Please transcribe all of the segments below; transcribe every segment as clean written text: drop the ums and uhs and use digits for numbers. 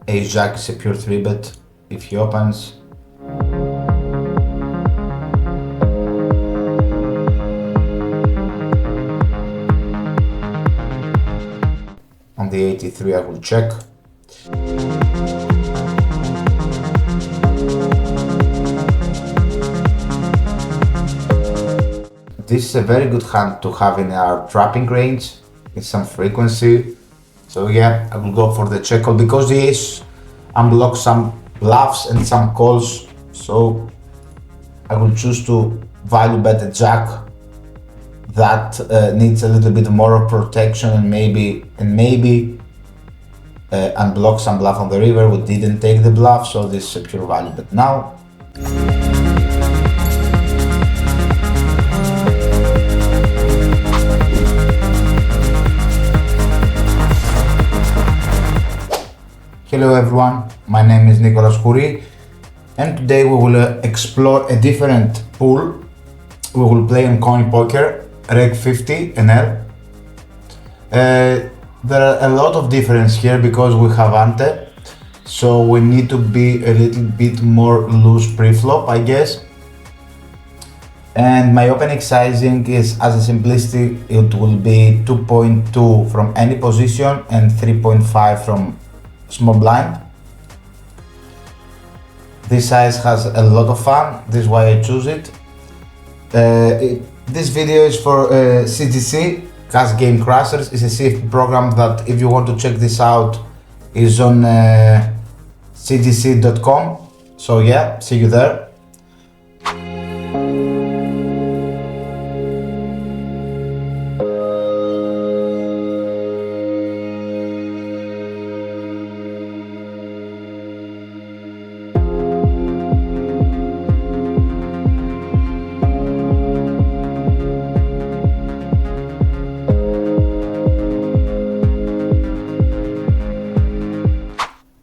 Ace Jack is a pure 3-bet if he opens. On the 83 I will check. This is a very good hand to have in our trapping range with some frequency. So yeah, I will go for the check call because the ace unblocks some bluffs and some calls. So I will choose to value bet a jack that needs a little bit more of protection and maybe unblock some bluff on the river. We didn't take the bluff, so this is a pure value bet now. Hello everyone, my name is Nikoschouri and today we will explore a different pool. We will play on CoinPoker, Reg 50 NL. There are a lot of difference here because we have ante, so we need to be a little bit more loose pre-flop, I guess. And my opening sizing is, as a simplicity, it will be 2.2 from any position and 3.5 from small blind. This size has a lot of fun, this is why I choose it. This video is for CGC, Cash Game Crushers. It's a CFP program that, if you want to check this out, is on cgc.com. So yeah, see you there.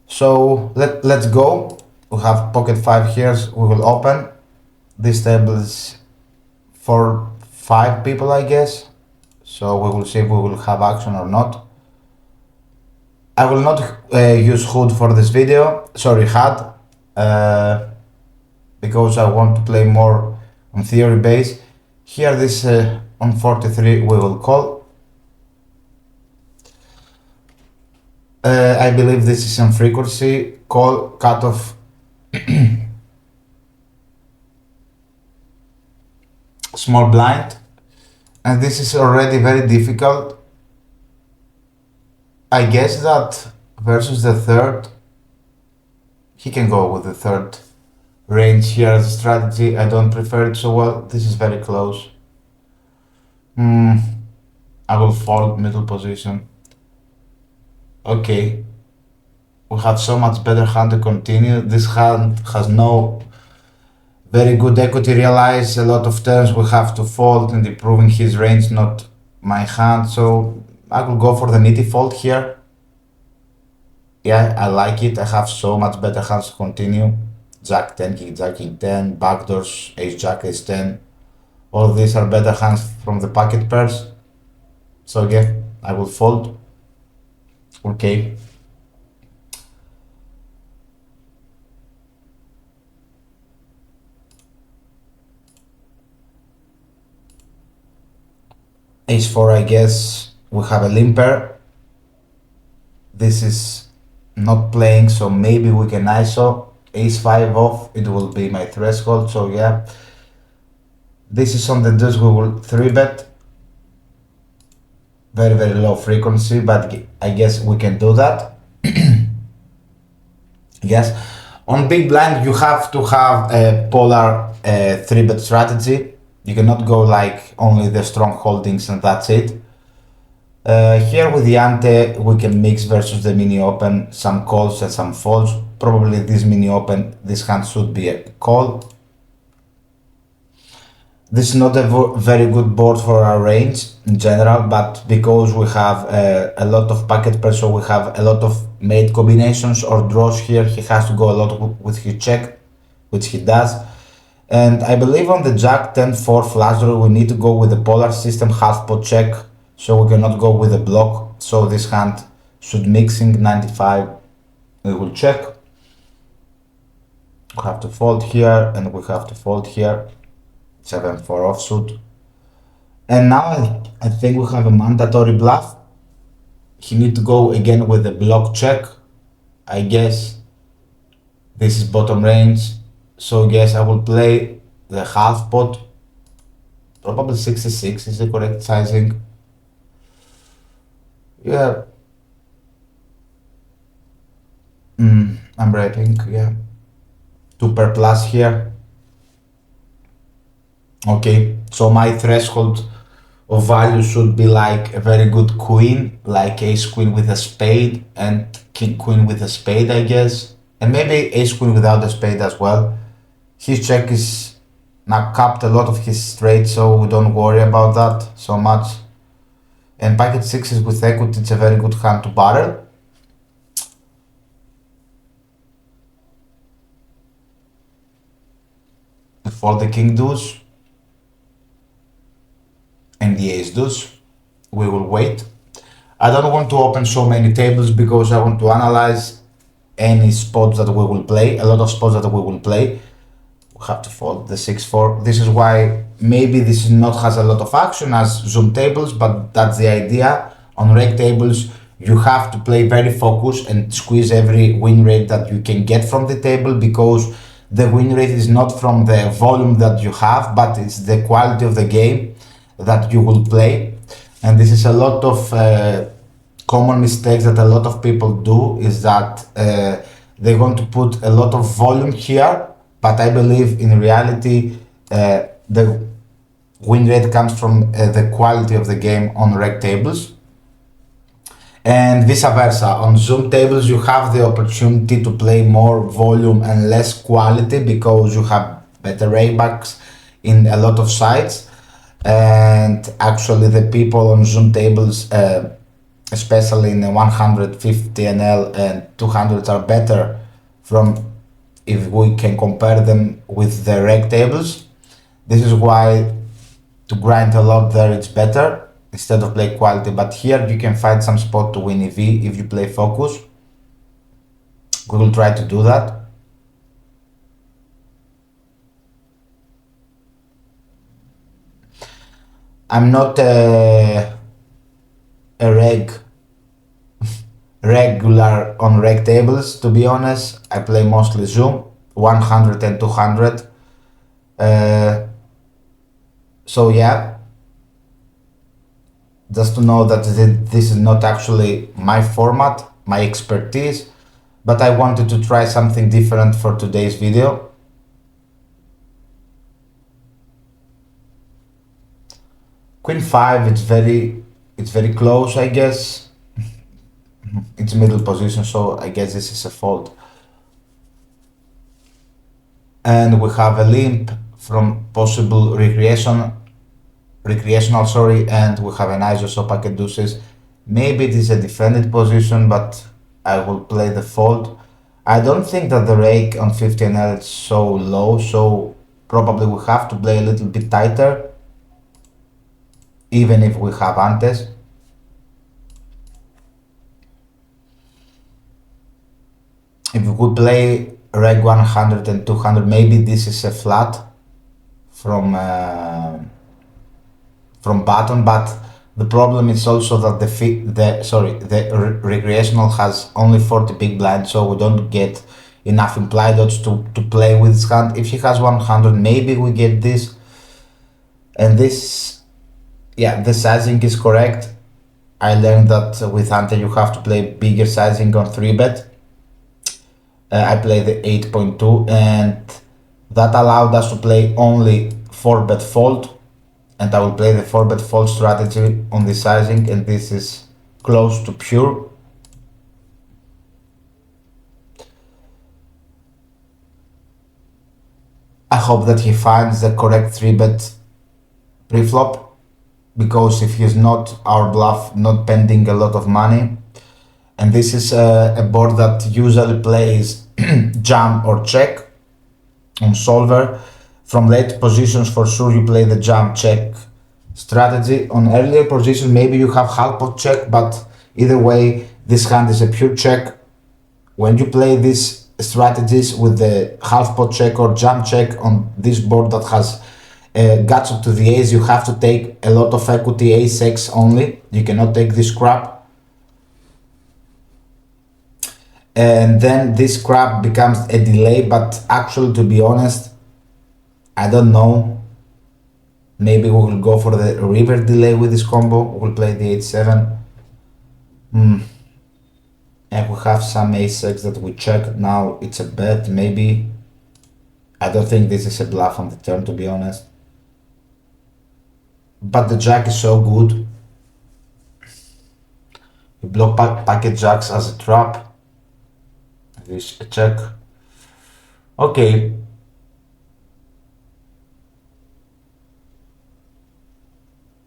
So let's go. We have pocket 5 here, we will open. This table is for 5 people, I guess. So we will see if we will have action or not. I will not use HUD for this video, sorry HUD, because I want to play more on theory base. Here this on 43 we will call. I believe this is on frequency, call, cutoff. Small blind, and this is already very difficult. I guess that versus the third, he can go with the third range here as a strategy. I don't prefer it so well. This is very close. I will fold middle position. Okay, we have so much better hand to continue. This hand has no very good equity realize. A lot of turns we have to fold and improving his range, not my hand. So I will go for the nitty fold here. Yeah, I like it. I have so much better hands to continue. Jack 10, King Jack, King 10, backdoors, Ace Jack, Ace 10. All these are better hands from the pocket pairs. So yeah, I will fold. Okay. Ace 4, I guess we have a limper. This is not playing, so maybe we can ISO. Ace 5 off, it will be my threshold, so yeah. This is on the deuce, we will 3-bet. Very, very low frequency, but I guess we can do that. Yes, on big blind you have to have a polar 3-bet strategy. You cannot go like only the strong holdings and that's it. Here with the ante we can mix versus the mini open, some calls and some folds. Probably this mini open, this hand should be a call. This is not a very good board for our range in general, but because we have a lot of packet pairs, so we have a lot of mate combinations or draws here, he has to go a lot with his check, which he does. And I believe on the Jack 10-4 flush draw we need to go with the polar system half pot check, so we cannot go with the block. So this hand should mixing 95 We will check. We have to fold here and we have to fold here. 7-4 offsuit. And now I think we have a mandatory bluff. He need to go again with a block check. I guess this is bottom range. So yes, I will play the half pot. Probably 66 is the correct sizing. Yeah. I'm writing, yeah. 2 per plus here. Okay, so my threshold of value should be like a very good queen, like ace queen with a spade and king queen with a spade, I guess. And maybe ace queen without a spade as well. His check is now capped a lot of his straight, so we don't worry about that so much. And packet sixes with equity, it's a very good hand to barrel. For the king deuce and the ace deuce, we will wait. I don't want to open so many tables because I want to analyze any spots that we will play, a lot of spots that we will play. We have to fold the 6-4. This is why maybe this is not has a lot of action as zoom tables, but that's the idea. On reg tables, you have to play very focused and squeeze every win rate that you can get from the table, because the win rate is not from the volume that you have, but it's the quality of the game that you will play. And this is a lot of common mistakes that a lot of people do, is that they want to put a lot of volume here, but I believe in reality the win rate comes from the quality of the game on reg tables. And vice versa, on zoom tables you have the opportunity to play more volume and less quality because you have better raybacks in a lot of sites. And actually the people on zoom tables, especially in 150 NL and 200, are better from, if we can compare them with the reg tables. This is why to grind a lot there it's better instead of play quality, but here you can find some spot to win EV if you play focus. We will try to do that. I'm not a regular on reg tables, to be honest. I play mostly zoom, 100 and 200. So yeah, just to know that this is not actually my format, my expertise, but I wanted to try something different for today's video. Queen 5, it's very close, I guess. It's middle position, so I guess this is a fold. And we have a limp from possible recreational, and we have an ISO, so packet deuces. Maybe it is a defended position, but I will play the fold. I don't think that the rake on 50NL is so low, so probably we have to play a little bit tighter, even if we have antes. If we could play reg 100 and 200, maybe this is a flat from button, but the problem is also that the recreational has only 40 big blinds, so we don't get enough implied odds to play with this hand. If he has 100, maybe we get this. And this, yeah, the sizing is correct. I learned that with ante you have to play bigger sizing on 3-bet. I play the 8.2, and that allowed us to play only 4-bet fold, and I will play the 4-bet fold strategy on the sizing, and this is close to pure. I hope that he finds the correct 3-bet pre-flop, because if he's not, our bluff not pending a lot of money. And this is a board that usually plays jam or check on solver. From late positions, for sure, you play the jam check strategy. On earlier positions, maybe you have half pot check, but either way, this hand is a pure check. when you play these strategies with the half pot check or jump check on this board that has guts up to the ace, you have to take a lot of equity, ace x only. You cannot take this crap. And then this crap becomes a delay, but actually, to be honest, I don't know. Maybe we will go for the river delay with this combo. We'll play the h7. And we have some ace6 that we check. Now it's a bet, maybe. I don't think this is a bluff on the turn, to be honest. But the jack is so good. We block packet jacks as a trap. This a check. Okay.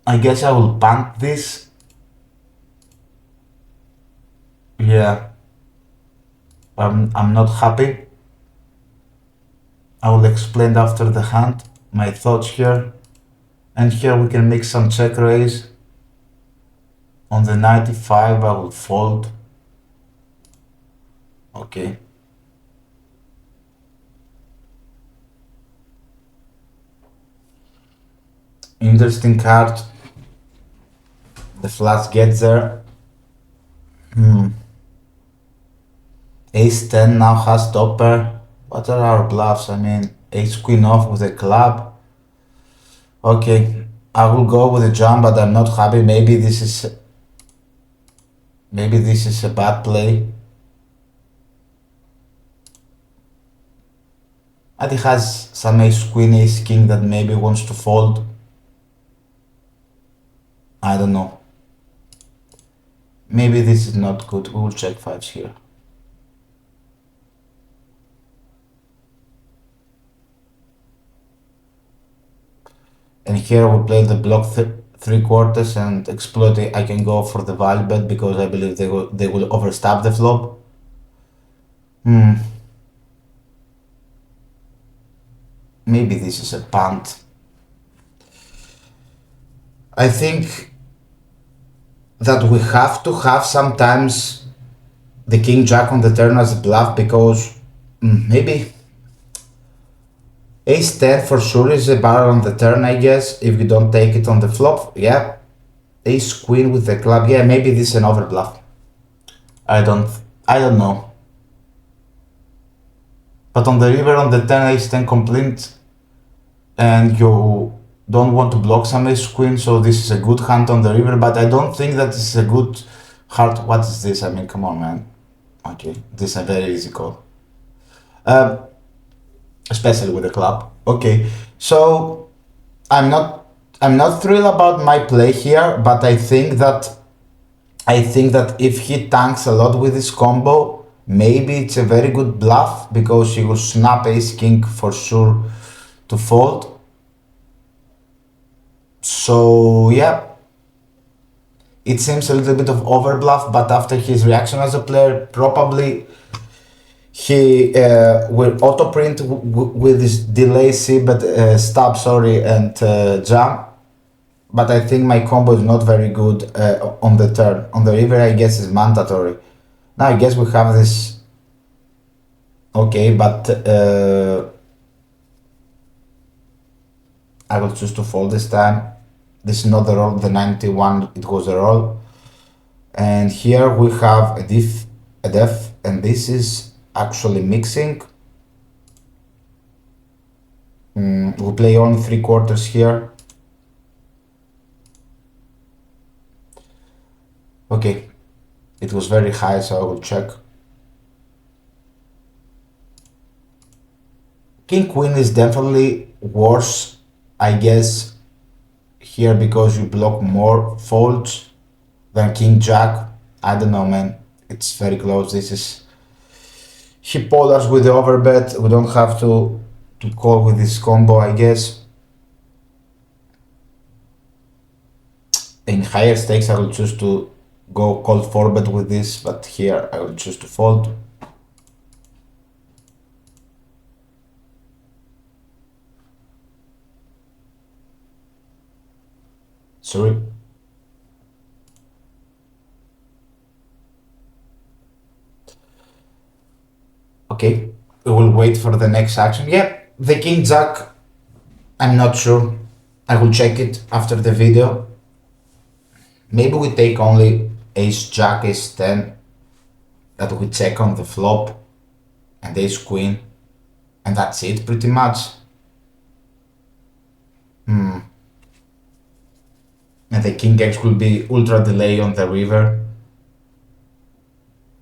I guess I will punt this. Yeah. I'm not happy. I will explain after the hand my thoughts here. And here we can make some check raise. On the 95 I will fold. Okay. Interesting card. The flush gets there. Ace 10 now has topper. What are our bluffs? I mean, ace queen off with a club. Okay, I will go with a jump, but I'm not happy. Maybe this is a bad play. And he has some ace queen, ace king that maybe wants to fold. I don't know. Maybe this is not good. We will check fives here. And here we play the block 3/4 and exploit it. I can go for the value bet because I believe they will overstab the flop. Maybe this is a punt. I think that we have to have sometimes the king jack on the turn as a bluff because maybe ace 10 for sure is a barrel on the turn, I guess, if you don't take it on the flop. Yeah. Ace queen with the club. Yeah, maybe this is an overbluff. I don't know. But on the river on the 10 ace 10 complete and you don't want to block some ace queen, so this is a good hand on the river, but I don't think that this is a good heart. What is this? I mean, come on, man. Okay, this is a very easy call. Especially with the club. Okay, so I'm not thrilled about my play here, but I think that if he tanks a lot with this combo, maybe it's a very good bluff because he will snap ace king for sure to fold. So yeah, it seems a little bit of overbluff, but after his reaction as a player, probably he will auto print with this delay C, but stop, sorry, and jump. But I think my combo is not very good on the turn. On the river, I guess is mandatory. Now I guess we have this. Okay, but I will choose to fold this time. This is not the roll. The 91, it was a roll. And here we have a def, and this is actually mixing. We play only 3/4 here. Okay, it was very high, so I will check. King queen is definitely worse, I guess, here because you block more folds than king jack. I don't know, man. It's very close. This is he polars with the overbet. We don't have to call with this combo, I guess. In higher stakes, I will choose to go call 4-bet with this, but here I will choose to fold. Sorry. Okay, we will wait for the next action. Yeah, the king jack, I'm not sure. I will check it after the video. Maybe we take only ace jack, ace 10, that we check on the flop, and ace queen, and that's it pretty much. And the king x will be ultra delay on the river,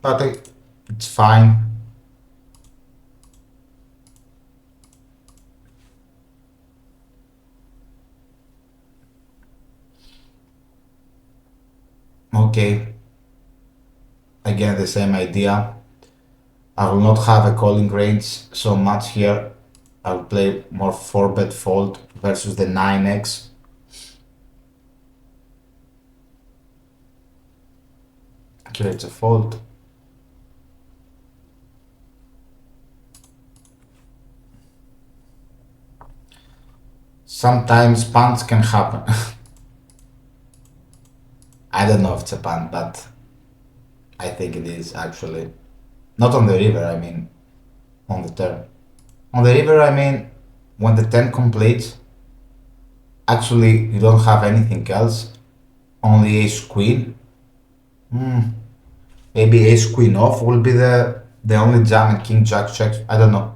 but it's fine. Okay, again the same idea. I will not have a calling range so much here. I will play more 4-bet fold versus the 9x. Here it's a fold. Sometimes punts can happen. I don't know if it's a punt, but I think it is actually. Not on the river, I mean on the turn. On the river, I mean when the 10 completes, actually you don't have anything else, only ace queen. Maybe ace queen off will be the only jam, and king jack checks, I don't know.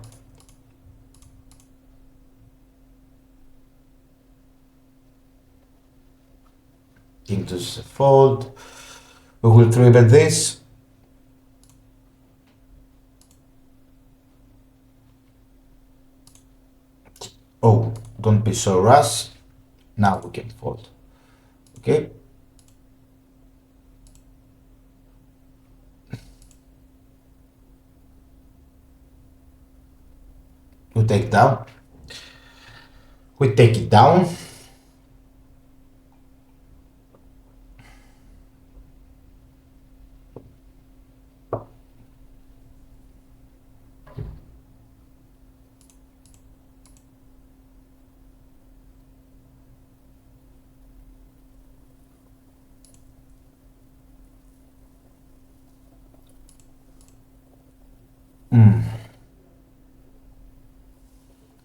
King to fold. We will 3-bet this. Oh, don't be so rash. Now we can fold. Okay. We take down. We take it down.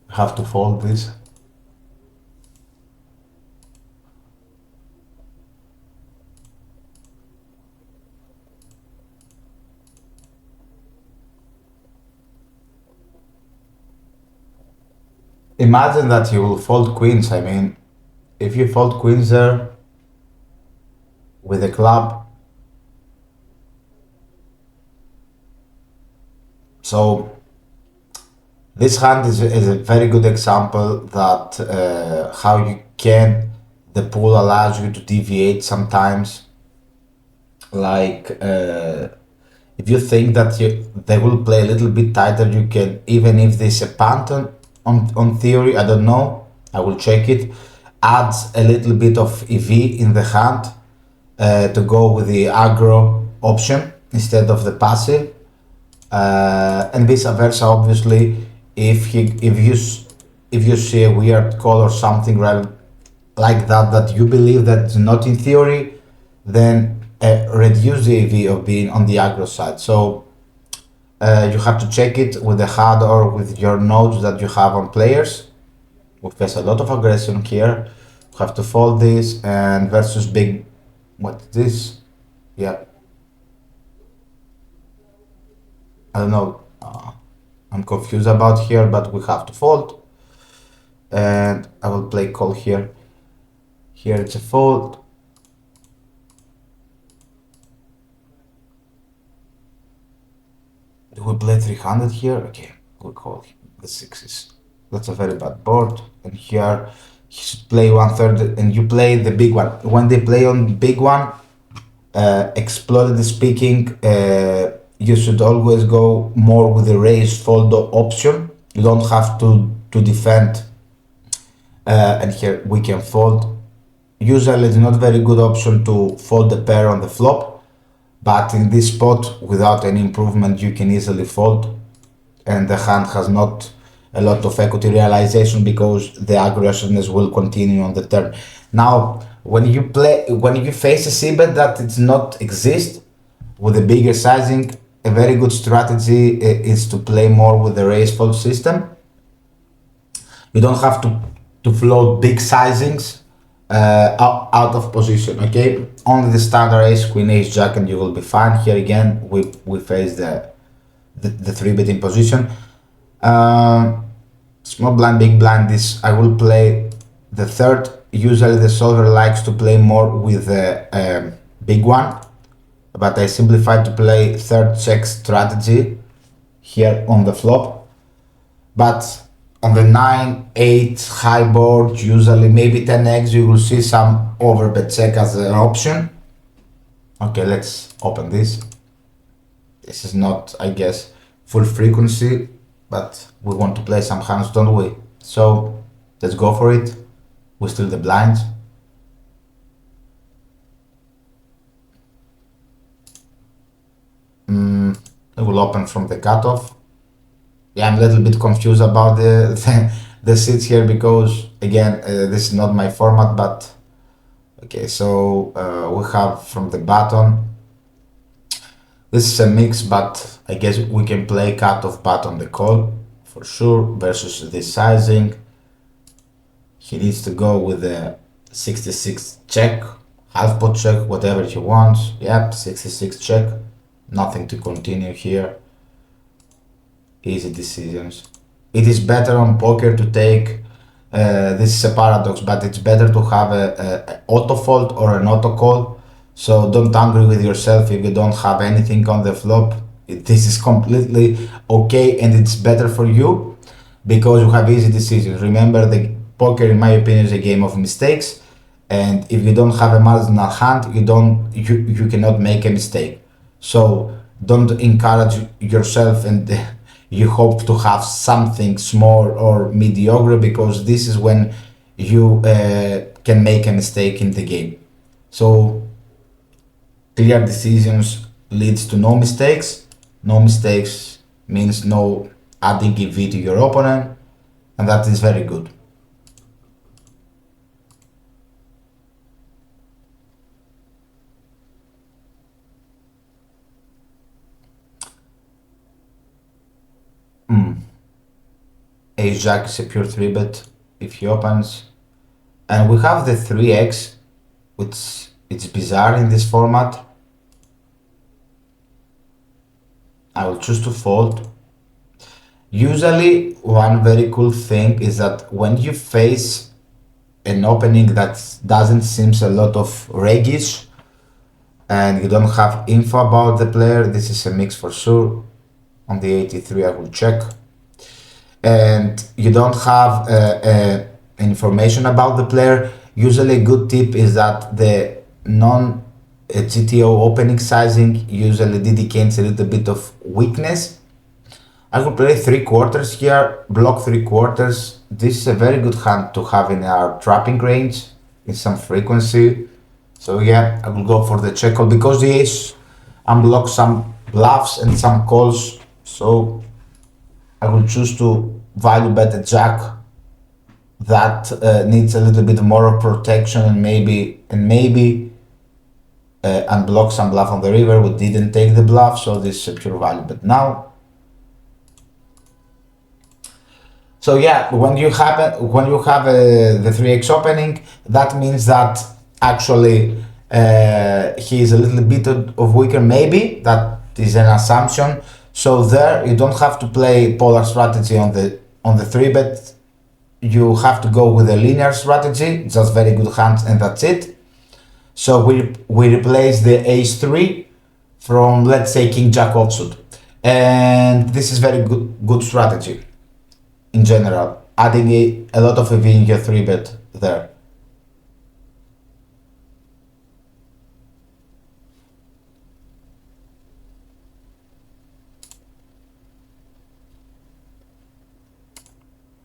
Have to fold this. Imagine that you will fold queens. I mean, if you fold queens there with a club, so this hand is a very good example that how you can, the pool allows you to deviate sometimes. Like if you think that they will play a little bit tighter, you can, even if there's a punt on theory, I don't know, I will check it, adds a little bit of EV in the hand to go with the aggro option instead of the passive. And vice versa, obviously, if you see a weird call or something like that you believe that it's not in theory, then reduce the EV of being on the aggro side. So you have to check it with the HUD or with your nodes that you have on players. We face a lot of aggression here. You have to fold this, and versus big, what is this? Yeah, I don't know. I'm confused about here, but we have to fold. And I will play call here. Here it's a fold. Do we play 300 here? Okay, we call the sixes. That's a very bad board. And here he should play 1/3, and you play the big one. When they play on big one, exploitative speaking, you should always go more with the raise fold option. You don't have to defend. And here we can fold. Usually it's not very good option to fold the pair on the flop, but in this spot, without any improvement, you can easily fold, and the hand has not a lot of equity realization because the aggressiveness will continue on the turn. Now, when you face a c-bet that it's not exist with a bigger sizing, a very good strategy is to play more with the raise fold system. You don't have to float big sizings out of position, okay? Only the standard ace, queen, ace, jack, and you will be fine. Here again, we face the 3-betting position. Small blind, big blind, this I will play the third. Usually the solver likes to play more with the big one, but I simplified to play third check strategy here on the flop. But on the 9-8 high board, usually maybe 10x, you will see some overbet check as an option. Okay, let's open this. This is not, I guess, full frequency, but we want to play some hands, don't we? So let's go for it. We steal the blinds. It will open from the cutoff. Yeah, I'm a little bit confused about the seats here because again, this is not my format, but okay, so we have from the button. This is a mix, but I guess we can play cutoff button the call for sure versus this sizing. He needs to go with the 66 check, half pot check, whatever he wants. Yep, 66 check, nothing to continue here. Easy decisions. It is better on poker to take, this is a paradox, but it's better to have a auto fold or an auto call. So don't angry with yourself if you don't have anything on the flop. This is completely okay and it's better for you because you have easy decisions. Remember, the poker, in my opinion, is a game of mistakes, and if you don't have a marginal hand, you cannot make a mistake. So don't encourage yourself and you hope to have something small or mediocre, because this is when you can make a mistake in the game. So clear decisions leads to no mistakes. No mistakes means no adding EV to your opponent, and that is very good. Ace Jack is a pure 3-bet if he opens. And we have the 3x, which it's bizarre in this format. I will choose to fold. Usually one very cool thing is that when you face an opening that doesn't seem a lot of reggish and you don't have info about the player, this is a mix for sure. On the 83 I will check. And you don't have information about the player, usually a good tip is that the non-GTO opening sizing usually indicates a little bit of weakness. I will play 3/4 here, block 3/4. This is a very good hand to have in our trapping range in some frequency. So yeah, I will go for the check call because the ace unblocks some bluffs and some calls. So I will choose to value bet a jack that needs a little bit more of protection and maybe unblock some bluff on the river. We didn't take the bluff, so this is a pure value bet now. So yeah, when you have the 3x opening, that means that actually he is a little bit of weaker, maybe that is an assumption. So there you don't have to play polar strategy on the 3-bet. You have to go with a linear strategy, just very good hands, and that's it. So we replace the ace 3 from, let's say, king jack offsuit, and this is very good strategy in general, adding a lot of EV in your 3-bet there.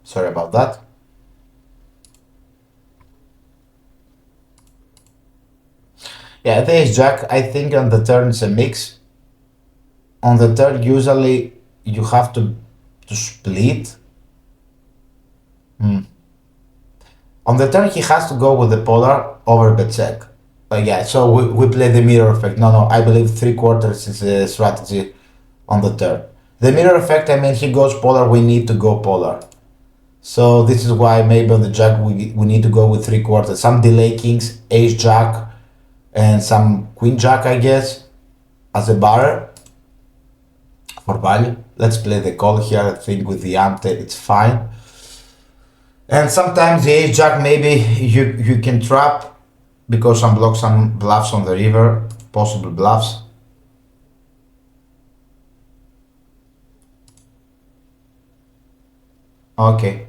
Sorry about that. Yeah, the ace jack, I think on the turn it's a mix. On the turn, usually you have to split. On the turn, he has to go with the polar over bet check. But yeah, so we play the mirror effect. No, I believe 3/4 is a strategy on the turn. The mirror effect, I mean, he goes polar, we need to go polar. So this is why maybe on the jack we need to go with 3/4. Some delay kings, ace jack, and some queen jack, I guess, as a barrier for value. Let's play the call here. I think with the ante it's fine. And sometimes the ace jack, maybe you can trap because unblock some bluffs on the river, possible bluffs. Okay,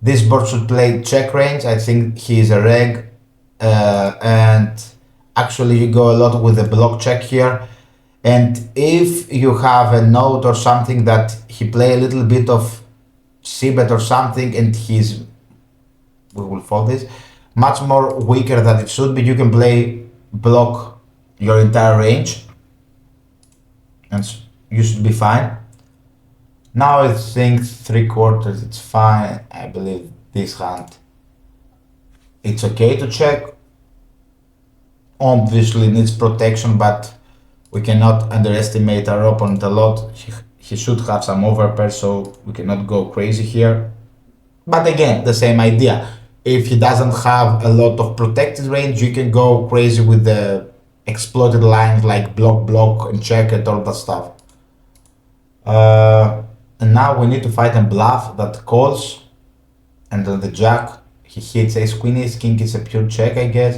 this board should play check range. I think he is a reg, and actually you go a lot with the block check here. And if you have a note or something that he play a little bit of c-bet or something, and he's, we will fold this, much more weaker than it should be, you can play block your entire range and you should be fine. Now I think 3/4 it's fine. I believe this hand it's okay to check. Obviously needs protection, but we cannot underestimate our opponent a lot. He should have some overpair, so we cannot go crazy here. But again, the same idea. If he doesn't have a lot of protected range, you can go crazy with the exploited lines like block and check and all that stuff. And now we need to fight a bluff that calls, and then the jack, he hits ace queen, ace king is a pure check, I guess.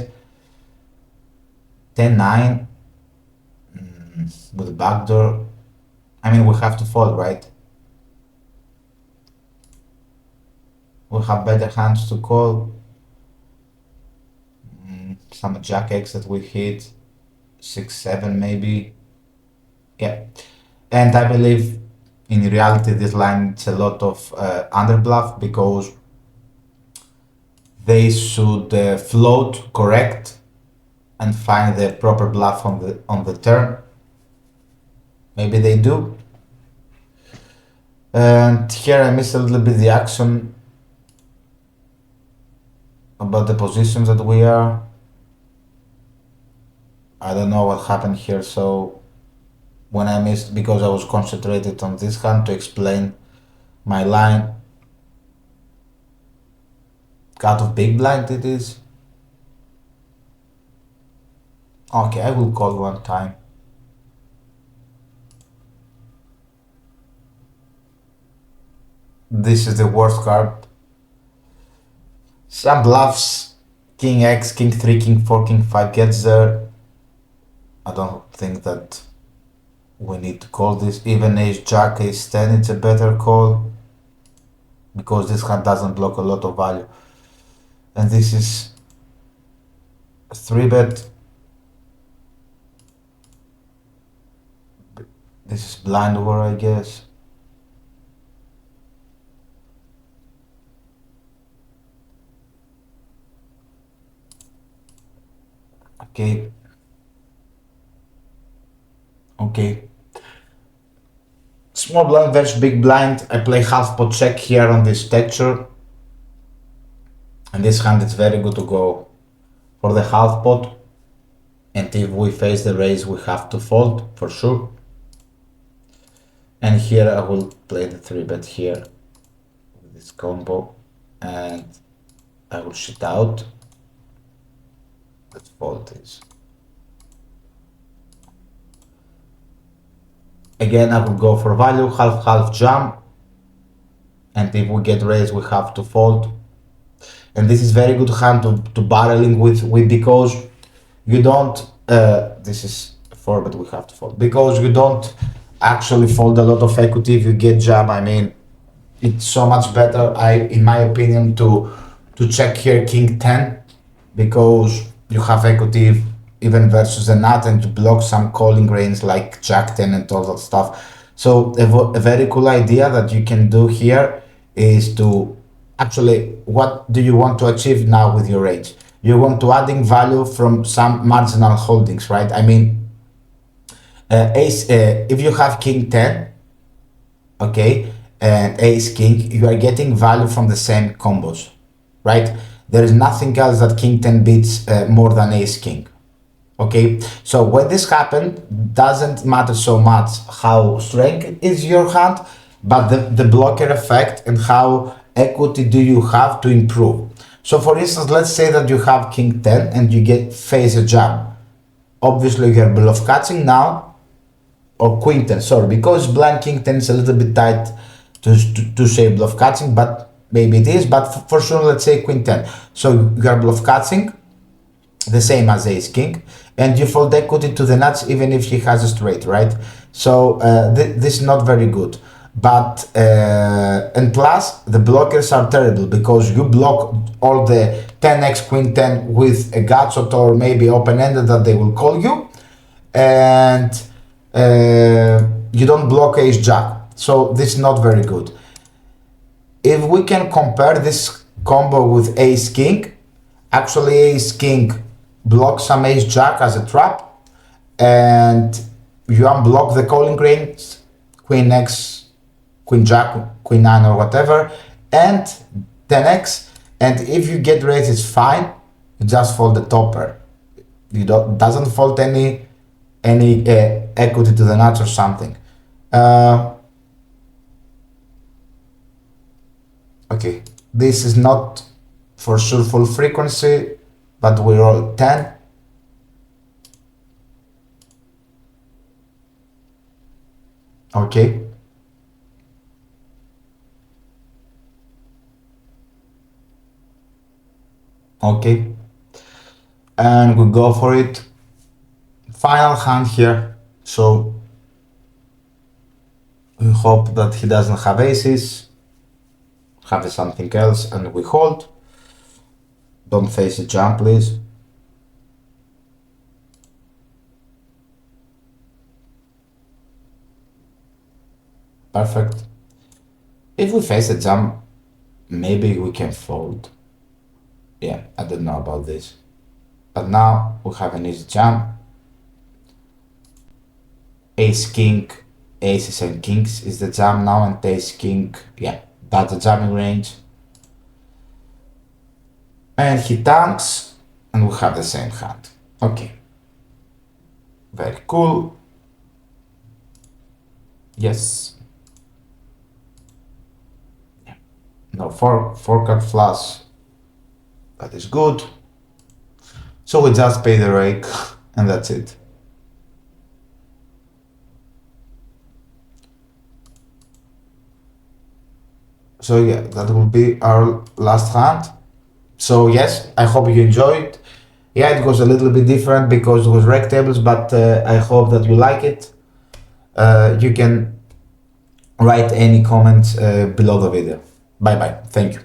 10-9 with the backdoor. I mean, we have to fold, right? We have better hands to call. Some jack X that we hit, 6-7 maybe. Yeah, and I believe in reality this line it's a lot of underbluff because they should float correct and find the proper bluff on the turn. Maybe they do. And here I missed a little bit the action about the positions that we are. I don't know what happened here, so when I missed, because I was concentrated on this hand to explain my line. Cut of big blind it is. Okay, I will call one time. This is the worst card. Some bluffs, king X, king 3, king 4, king 5 gets there. I don't think that we need to call this. Even ace jack, ace 10, it's a better call because this hand doesn't block a lot of value. And this is a 3-bet. This is blind war, I guess. Okay. Okay. Small blind versus big blind. I play half pot check here on this texture. And this hand it's very good to go for the half pot. And if we face the raise, we have to fold for sure. And here I will play the 3-bet here with this combo. And I will shit out. Let's fold this. Again, I will go for value, half jam. And if we get raised, we have to fold. And this is very good hand to barreling with because you don't, this is 4, but we have to fold. Because you don't actually fold a lot of equity if you get jam. I mean, it's so much better, in my opinion, to check here king 10 because you have equity even versus the nut and to block some calling range like jack 10 and all that stuff. So a very cool idea that you can do here is to actually, what do you want to achieve now with your range? You want to adding value from some marginal holdings, right? I mean, if you have king 10, okay, and ace king, you are getting value from the same combos, right? There is nothing else that king 10 beats more than ace king. Okay, so when this happened, doesn't matter so much how strong is your hand, but the blocker effect and how equity do you have to improve. So for instance, let's say that you have king 10 and you get face a jam. Obviously you're bluff catching now, or queen 10, sorry, because blind king 10 is a little bit tight to say bluff catching, but maybe it is, but for sure let's say queen 10. So you're bluff catching, the same as ace king, and you fold equity to the nuts even if he has a straight, right? So this is not very good. But and plus the blockers are terrible because you block all the 10x queen 10 with a gutshot or maybe open-ended that they will call you, and you don't block ace jack, so this is not very good. If we can compare this combo with ace king, actually ace king blocks some ace jack as a trap, and you unblock the calling range, queen x, queen jack, queen 9 or whatever, and 10x, and if you get raised it's fine, you just fold the topper. You doesn't fold any equity to the nuts or something. Okay, this is not for sure full frequency, but we roll 10. Okay. Okay. And we go for it. Final hand here. So we hope that he doesn't have aces, have something else, and we hold. Don't face a jump, please. Perfect. If we face a jump, maybe we can fold. Yeah, I don't know about this. But now we have an easy jump. Ace king, aces and kings is the jam now, and ace king, yeah, that's the jamming range. And he tanks, and we have the same hand. Okay. Very cool. Yes. Yeah. No, four card flush. That is good. So we just pay the rake, and that's it. So yeah, that will be our last hand. So yes, I hope you enjoyed. Yeah, it was a little bit different because it was rec tables, but I hope that you like it. You can write any comments below the video. Bye bye. Thank you.